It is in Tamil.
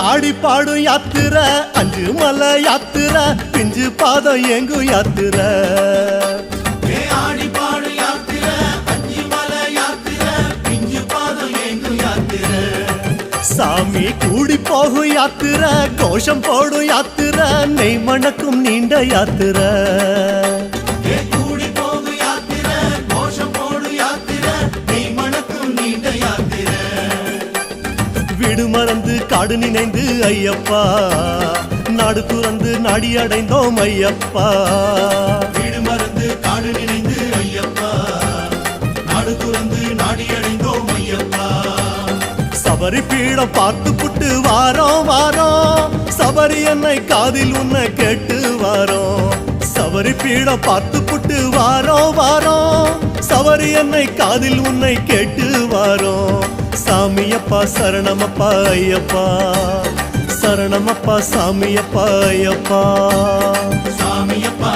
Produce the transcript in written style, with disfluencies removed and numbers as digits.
ஆடி பாடும் யாத்திரை அஞ்சு மலை யாத்திரை பிஞ்சு பாதம் எங்கு யாத்திரை ஆடி பாடும் யாத்திரை அஞ்சு மலை யாத்திரை பிஞ்சு பாதம் எங்கு யாத்திரை சாமி கூடி போகும் யாத்திரை கோஷம் போடும் யாத்திரை நெய் மணக்கும் நீண்ட யாத்திரை கூடி போகும் யாத்திரை கோஷம் போடும் யாத்திரை நெய் மணக்கும் நீண்ட யாத்திரை வீடு மறந்து காடு நினைந்து ஐயப்பா நாடு துறந்து நாடி அடைந்தோம் ஐயப்பா வீடு மறந்து காடு நினைந்து ஐயப்பா நாடு துறந்து நாடி அடைந்தோம் ஐயப்பா சபரி பீடம் பார்த்து புட்டு வாரோம் வாரோம் சபரி என்னை காதில் உன்னை கேட்டு வாரோம் சபரி பீடம் பார்த்து புட்டு வாரோம் வாரோம் சபரி என்னை காதில் உன்னை கேட்டு வாரோம் சாமியப்பா சரணமப்பா ஐயப்பா சரணமப்பா சாமியப்பா ஐயப்பா சாமியப்பா